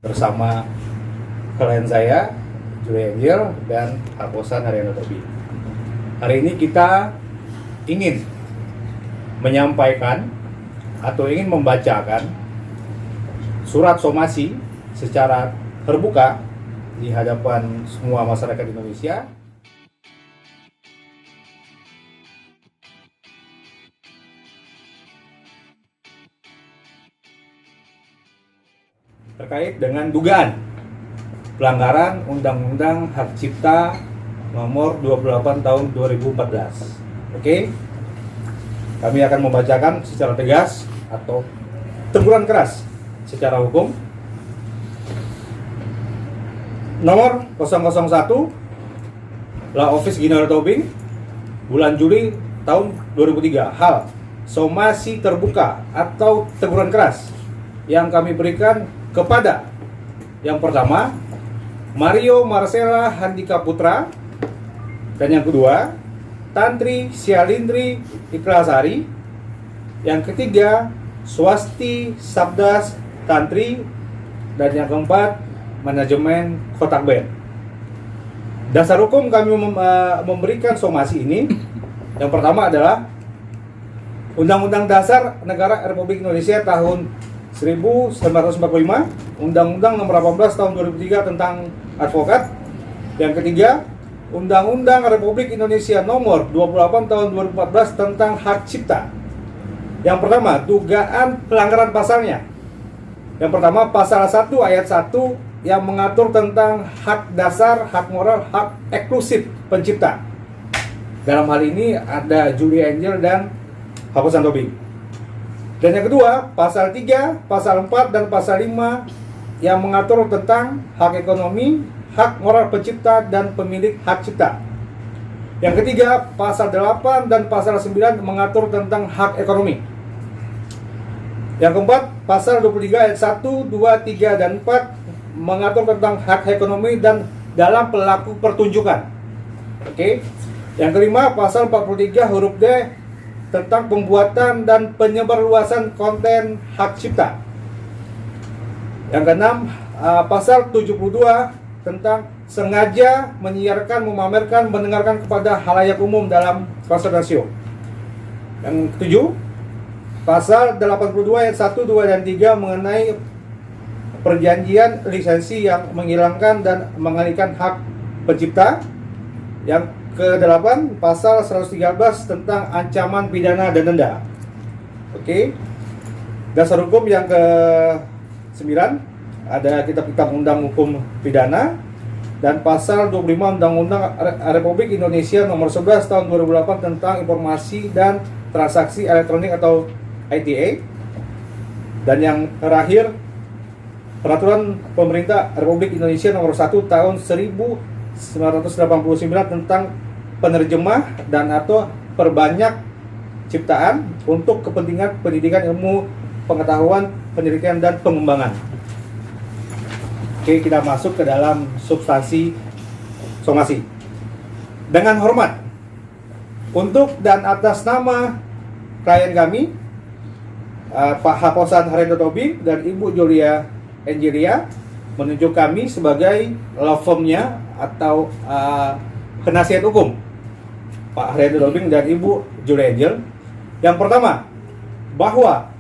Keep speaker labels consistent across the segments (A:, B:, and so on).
A: bersama klien saya, Julia Angel dan Haposan Haryana Tobing. Hari ini kita ingin menyampaikan atau ingin membacakan surat somasi secara terbuka di hadapan semua masyarakat Indonesia terkait dengan dugaan pelanggaran Undang-Undang Hak Cipta Nomor 28 Tahun 2014. Oke? Kami akan membacakan secara tegas atau teguran keras secara hukum. Nomor 001 Law Office Ginal Tobing bulan Juli tahun 2003. Hal somasi terbuka atau teguran keras yang kami berikan kepada yang pertama Mario Marcella Handika Putra, dan yang kedua Tantri Syalindri Iklasari, yang ketiga Swasti Sabdas Tantri, dan yang keempat manajemen Kotak Band. Dasar hukum kami memberikan somasi ini yang pertama adalah Undang-Undang Dasar Negara Republik Indonesia tahun 1945, Undang-Undang Nomor 18 Tahun 2003 tentang advokat. Yang ketiga, Undang-Undang Republik Indonesia Nomor 28 Tahun 2014 tentang hak cipta. Yang pertama, dugaan pelanggaran pasalnya. Yang pertama, pasal 1 ayat 1 yang mengatur tentang hak dasar, hak moral, hak eksklusif pencipta. Dalam hal ini ada Julia Angel dan Haposan Tobing. Dan yang kedua, pasal 3, pasal 4, dan pasal 5 yang mengatur tentang hak ekonomi, hak moral pencipta, dan pemilik hak cipta. Yang ketiga, pasal 8 dan pasal 9 mengatur tentang hak ekonomi. Yang keempat, pasal 23 ayat 1, 2, 3, dan 4 mengatur tentang hak ekonomi dan dalam pelaku pertunjukan. Oke. Yang kelima, pasal 43 huruf D tentang pembuatan dan penyebarluasan konten hak cipta. Yang keenam, pasal 72 tentang sengaja menyiarkan, memamerkan, mendengarkan kepada halayak umum dalam fase rasio. Yang ketujuh, pasal 82 ayat 1, 2, dan 3 mengenai perjanjian lisensi yang menghilangkan dan mengalihkan hak pencipta. Yang ke-8, pasal 113 tentang ancaman pidana dan denda. Oke. Dasar hukum yang ke-9 ada kitab-kitab undang hukum pidana, dan pasal 25 Undang-Undang Republik Indonesia Nomor 11 Tahun 2008 tentang informasi dan transaksi elektronik atau ITA. Dan yang terakhir, Peraturan Pemerintah Republik Indonesia Nomor 1 Tahun 1989 tentang penerjemah dan atau perbanyak ciptaan untuk kepentingan pendidikan, ilmu pengetahuan, penelitian, dan pengembangan. Oke, kita masuk ke dalam substansi somasi. Dengan hormat, untuk dan atas nama klien kami, Pak Haposan Haryana Tobing dan Ibu Julia Angelia, menunjuk kami sebagai law firm-nya atau penasihat hukum Pak Haryana Tobing dan Ibu Julia Angel. Yang pertama, bahwa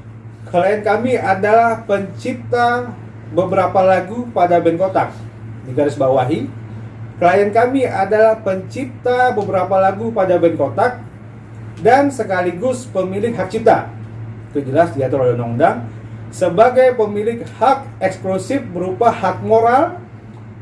A: klien kami adalah pencipta beberapa lagu pada band Kotak. Digaris bawahi, klien kami adalah pencipta beberapa lagu pada band Kotak dan sekaligus pemilik hak cipta. Itu jelas diatur oleh undang-undang sebagai pemilik hak eksklusif berupa hak moral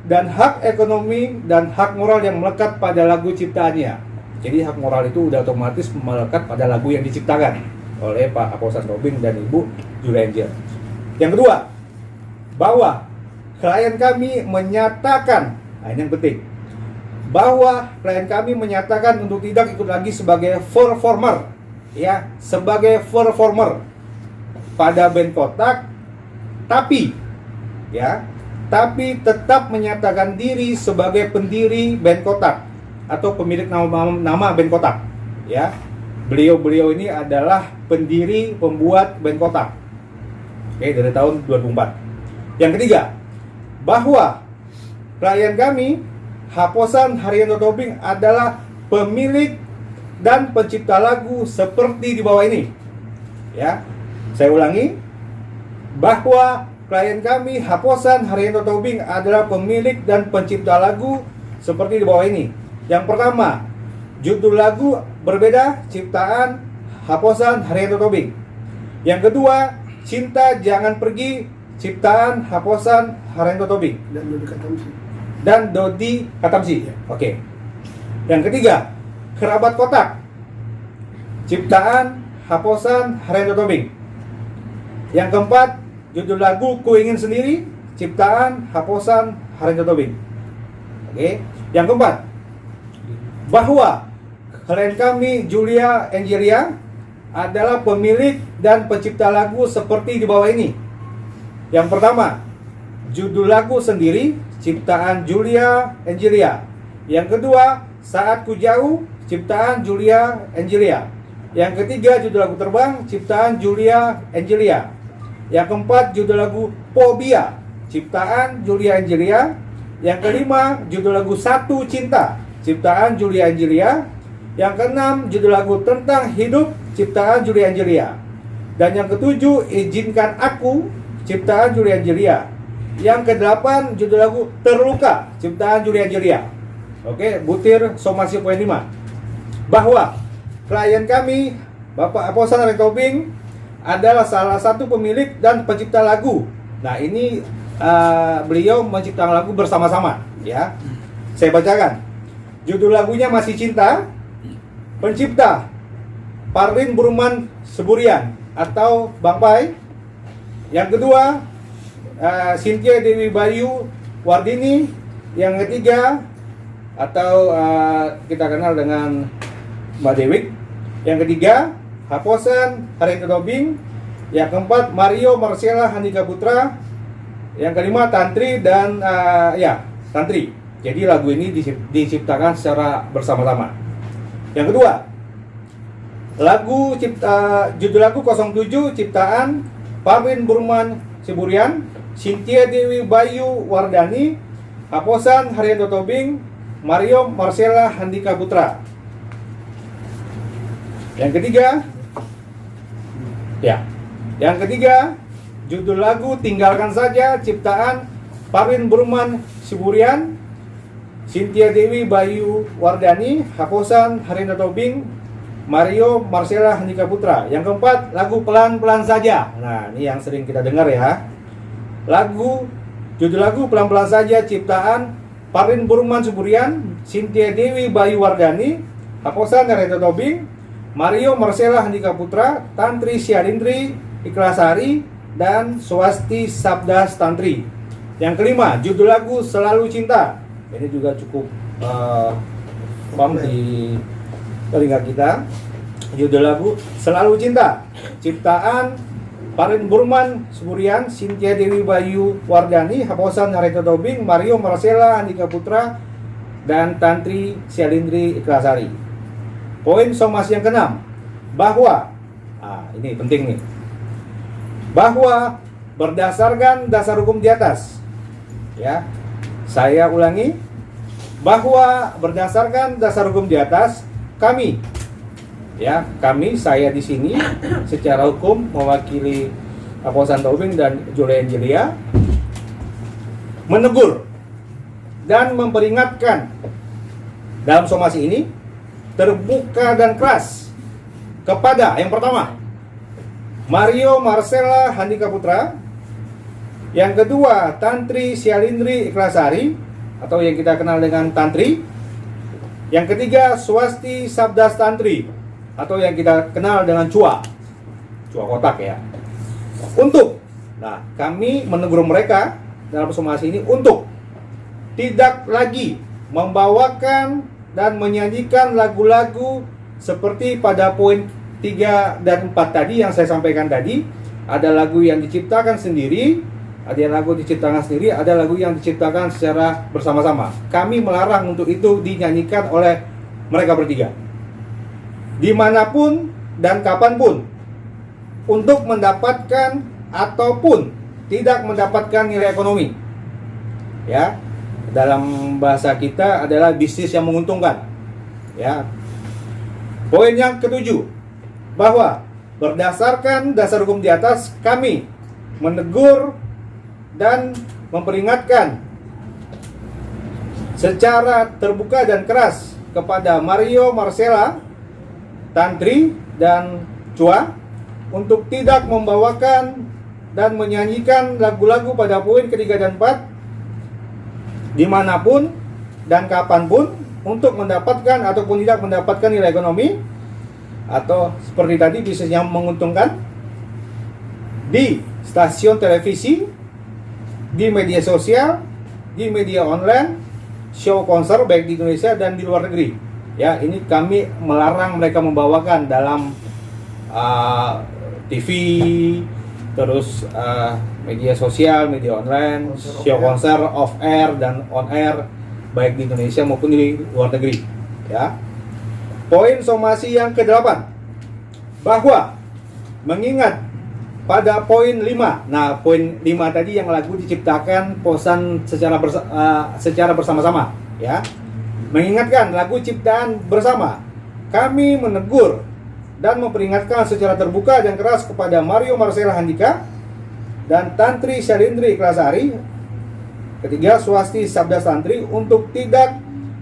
A: dan hak ekonomi dan hak moral yang melekat pada lagu ciptaannya. Jadi hak moral itu udah otomatis melekat pada lagu yang diciptakan oleh Pak Haposan Tobing dan Ibu Julia Angel. Yang kedua, bahwa klien kami menyatakan, ini yang penting, bahwa klien kami menyatakan untuk tidak ikut lagi sebagai performer, ya, sebagai performer pada band Kotak, tapi tetap menyatakan diri sebagai pendiri band Kotak atau pemilik nama band Kotak, ya. Beliau ini adalah pendiri pembuat band Kotak. Oke, dari tahun 2004. Yang ketiga, bahwa klien kami, Haposan Haryanto Tobing, adalah pemilik dan pencipta lagu seperti di bawah ini. Ya, saya ulangi, bahwa klien kami, Haposan Haryanto Tobing, adalah pemilik dan pencipta lagu seperti di bawah ini. Yang pertama, judul lagu berbeda, ciptaan Haposan Haryanto Tobing. Yang kedua, Cinta Jangan Pergi, ciptaan Haposan Haryanto Tobing dan Dodi Katamsi. Oke. Yang ketiga, Kerabat Kotak, ciptaan Haposan Haryanto Tobing. Yang keempat, judul lagu Ku Ingin Sendiri, ciptaan Haposan Haryanto Tobing. Oke. Yang keempat, bahwa klien kami, Julia Angelia, adalah pemilik dan pencipta lagu seperti di bawah ini. Yang pertama, judul lagu Sendiri, ciptaan Julia Angelia. Yang kedua, Saat Ku Jauh, ciptaan Julia Angelia. Yang ketiga, judul lagu Terbang, ciptaan Julia Angelia. Yang keempat, judul lagu Fobia, ciptaan Julia Angelia. Yang kelima, judul lagu Satu Cinta, ciptaan Julia Angelia. Yang keenam, judul lagu Tentang Hidup, ciptaan Julia Angelia. Dan yang ketujuh, Izinkan Aku, ciptaan Julia Angelia. Yang kedelapan, judul lagu Terluka, ciptaan Julia Angelia. Oke, butir somasi poin 5. Bahwa klien kami, Bapak Haposan Haryanto Tobing, adalah salah satu pemilik dan pencipta lagu. Nah, ini beliau menciptakan lagu bersama-sama, ya. Saya bacakan. Judul lagunya Masih Cinta. Pencipta Parlin Burman Seburian atau Bang Pai. Yang kedua, Cynthia Dewi Bayu Wardini. Yang ketiga, atau kita kenal dengan Mbak Dewi. Yang ketiga, Haposan Haryanto Tobing. Yang keempat, Mario Marcella Handika Putra. Yang kelima, Tantri dan Tantri. Jadi lagu ini diciptakan secara bersama-sama. Yang kedua, judul lagu 07, ciptaan Parwin Burman Siburian, Cynthia Dewi Bayu Wardani, Haposan Haryanto Tobing, Mario Marcella Handika Putra. Yang ketiga, judul lagu Tinggalkan Saja, ciptaan Parwin Burman Siburian, Cynthia Dewi Bayu Wardani, Haposan Haryanto Tobing, Mario Marcella Handika Putra. Yang keempat, lagu Pelan-Pelan Saja. Nah, ini yang sering kita dengar ya. Judul lagu Pelan-Pelan Saja, ciptaan Parwin Burman Siburian, Cynthia Dewi Bayu Wardani, Haposan Haryanto Tobing, Mario Marcella Handika Putra, Tantri Syalindri Ikhlasari, dan Swasti Sabdas Tantri. Yang kelima, judul lagu Selalu Cinta. Ini juga cukup paham di telinga kita. Judul lagu Selalu Cinta, ciptaan Parwin Burman Siburian, Cynthia Dewi Bayu Wardani, Haposan Haryanto Tobing, Mario Marcella Handika Putra, dan Tantri Syalindri Ikhlasari. Poin somasi yang keenam, bahwa ini penting nih, bahwa berdasarkan dasar hukum di atas, ya, saya ulangi, bahwa berdasarkan dasar hukum di atas, saya di sini secara hukum mewakili Haposan Tobing dan Julia Angelia menegur dan memperingatkan dalam somasi ini terbuka dan keras kepada yang pertama, Mario Marcella Handika Putra. Yang kedua, Tantri Syalindri Ikhlasari atau yang kita kenal dengan Tantri. Yang ketiga, Swasti Sabdas Tantri atau yang kita kenal dengan Cua Kotak ya. Kami menegur mereka dalam somasi ini untuk tidak lagi membawakan dan menyanyikan lagu-lagu seperti pada poin 3 dan 4 tadi yang saya sampaikan tadi. Ada lagu yang diciptakan sendiri, ada lagu diciptakan sendiri, ada lagu yang diciptakan secara bersama-sama. Kami melarang untuk itu dinyanyikan oleh mereka bertiga, dimanapun dan kapanpun, untuk mendapatkan ataupun tidak mendapatkan nilai ekonomi. ya. Dalam bahasa kita adalah bisnis yang menguntungkan, ya. Poin yang ketujuh, bahwa berdasarkan dasar hukum di atas, kami menegur dan memperingatkan secara terbuka dan keras kepada Mario Marcella, Tantri, dan Chua untuk tidak membawakan dan menyanyikan lagu-lagu pada poin ketiga dan 4 dimanapun dan kapanpun untuk mendapatkan ataupun tidak mendapatkan nilai ekonomi atau seperti tadi bisnis yang menguntungkan di stasiun televisi, di media sosial, di media online, show konser baik di Indonesia dan di luar negeri. Ya, ini kami melarang mereka membawakan dalam TV, terus media sosial, media online, show konser off air dan on air baik di Indonesia maupun di luar negeri. Ya. Poin somasi yang ke-8, bahwa mengingat pada poin 5. Nah, poin 5 tadi yang lagu diciptakan Posan secara bersama-sama, ya. Mengingatkan lagu ciptaan bersama. Kami menegur dan memperingatkan secara terbuka dan keras kepada Mario Marcella Handika dan Tantri Syalindri Ikhlasari, ketiga Swasti Sabda Tantri, untuk tidak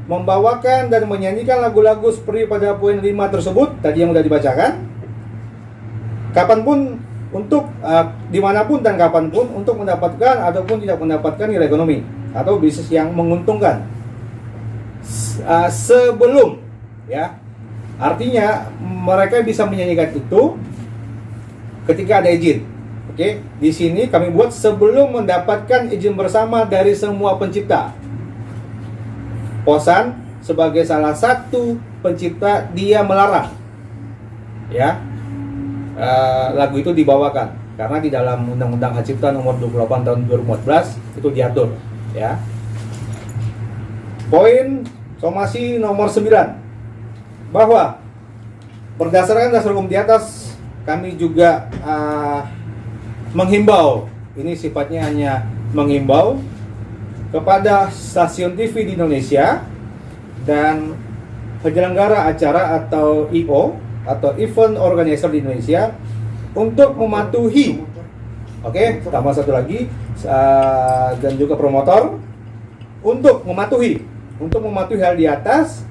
A: membawakan dan menyanyikan lagu-lagu seperti pada poin 5 tersebut tadi yang sudah dibacakan, kapanpun untuk dimanapun dan kapanpun untuk mendapatkan ataupun tidak mendapatkan nilai ekonomi atau bisnis yang menguntungkan sebelum, ya. Artinya mereka bisa menyanyikan itu ketika ada izin. Oke, di sini kami buat sebelum mendapatkan izin bersama dari semua pencipta. Posan sebagai salah satu pencipta, dia melarang, ya, lagu itu dibawakan karena di dalam Undang-Undang Hak Cipta nomor 28 tahun 2014 itu diatur, ya. Poin somasi nomor 9, bahwa berdasarkan dasar hukum di atas, kami juga menghimbau, ini sifatnya hanya menghimbau kepada stasiun TV di Indonesia dan penyelenggara acara atau IO atau event organizer di Indonesia untuk mematuhi, oke, tambah satu lagi, dan juga promotor untuk mematuhi hal di atas,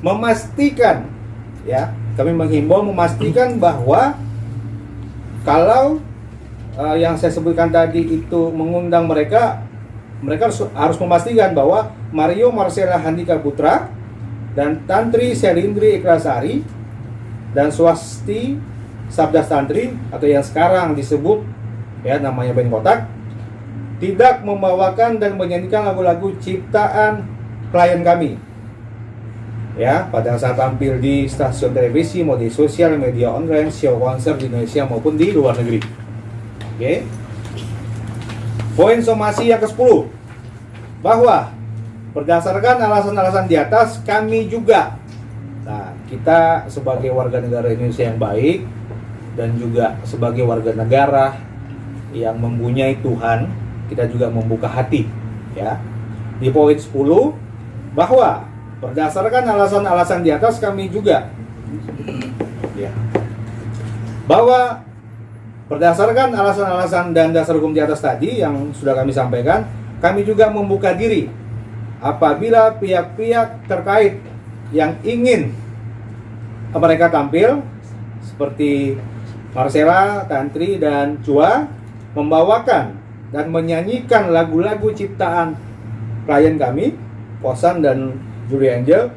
A: memastikan, ya, kami menghimbau memastikan bahwa kalau yang saya sebutkan tadi itu mengundang mereka harus memastikan bahwa Mario Marcella Handika Putra dan Tantri Syalindri Ikhlasari dan Swasti Sabda Tantri atau yang sekarang disebut, ya, namanya band Kotak, tidak membawakan dan menyanyikan lagu-lagu ciptaan klien kami, ya, pada saat tampil di stasiun televisi, media sosial, media online, show konser di Indonesia maupun di luar negeri. Oke. Poin somasi yang ke-10, bahwa berdasarkan alasan-alasan di atas, kami juga, nah, kita sebagai warga negara Indonesia yang baik dan juga sebagai warga negara yang mempunyai Tuhan, kita juga membuka hati, ya. Di poin 10, bahwa berdasarkan alasan-alasan di atas, kami juga, ya, bahwa berdasarkan alasan-alasan dan dasar hukum di atas tadi yang sudah kami sampaikan, kami juga membuka diri apabila pihak-pihak terkait yang ingin mereka tampil seperti Marcella, Tantri, dan Chua membawakan dan menyanyikan lagu-lagu ciptaan klien kami, Posan dan Julia Angel,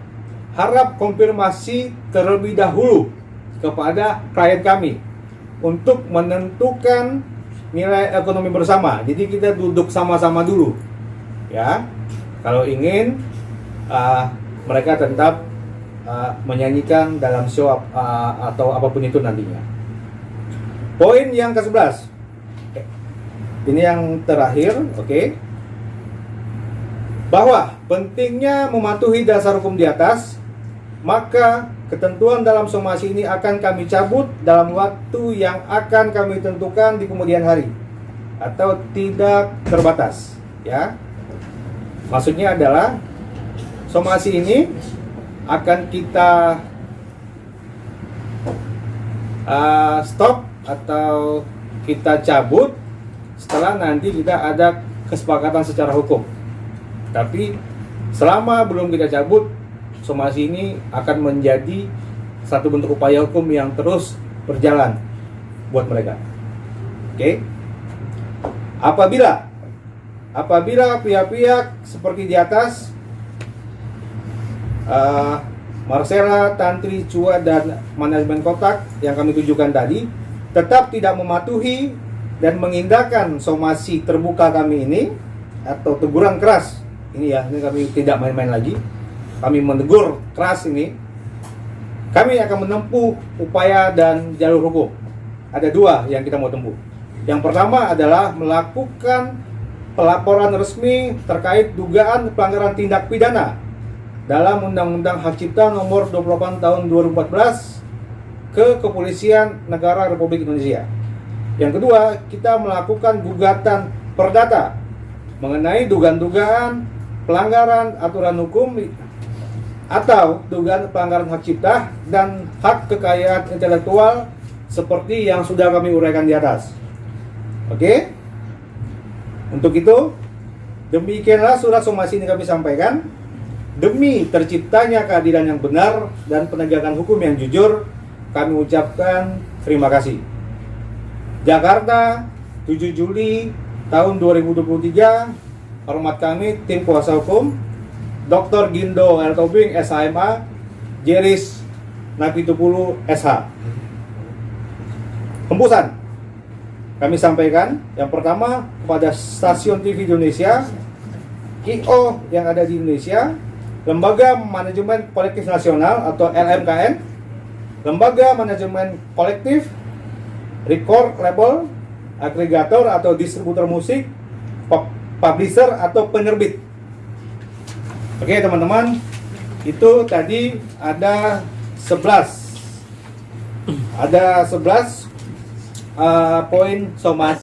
A: harap konfirmasi terlebih dahulu kepada klien kami untuk menentukan nilai ekonomi bersama. Jadi kita duduk sama-sama dulu, ya. Kalau ingin mereka tetap menyanyikan dalam show atau apapun itu nantinya. Poin yang ke-11, ini yang terakhir, oke. Bahwa pentingnya mematuhi dasar hukum di atas, maka ketentuan dalam somasi ini akan kami cabut dalam waktu yang akan kami tentukan di kemudian hari atau tidak terbatas, ya. Maksudnya adalah somasi ini akan kita stop atau kita cabut setelah nanti kita ada kesepakatan secara hukum. Tapi selama belum kita cabut, somasi ini akan menjadi satu bentuk upaya hukum yang terus berjalan buat mereka. Oke? Apabila pihak-pihak seperti di atas, Marcella, Tantri, Cua, dan manajemen kotak yang kami tunjukkan tadi tetap tidak mematuhi dan mengindahkan somasi terbuka kami ini atau teguran keras ini ya, ini kami tidak main-main lagi, kami menegur keras ini, kami akan menempuh upaya dan jalur hukum. Ada dua yang kita mau tempuh. Yang pertama adalah melakukan pelaporan resmi terkait dugaan pelanggaran tindak pidana dalam Undang-Undang Hak Cipta Nomor 28 Tahun 2014 ke Kepolisian Negara Republik Indonesia. Yang kedua, kita melakukan gugatan perdata mengenai dugaan-dugaan pelanggaran aturan hukum atau dugaan pelanggaran hak cipta dan hak kekayaan intelektual seperti yang sudah kami uraikan di atas. Oke? Untuk itu, demikianlah surat somasi ini kami sampaikan. Demi terciptanya keadilan yang benar dan penegakan hukum yang jujur, kami ucapkan terima kasih. Jakarta, 7 Juli tahun 2023. Hormat kami, tim kuasa hukum Dr. Gindo L. Tobing, SHMA, Jeris Napitupulu, SH. Hembusan kami sampaikan yang pertama kepada stasiun TV Indonesia, KIO yang ada di Indonesia, Lembaga Manajemen Kolektif Nasional atau LMKN, Lembaga Manajemen Kolektif, record label, agregator atau distributor musik, publisher atau penerbit. Oke teman-teman, itu tadi ada 11 poin somasi.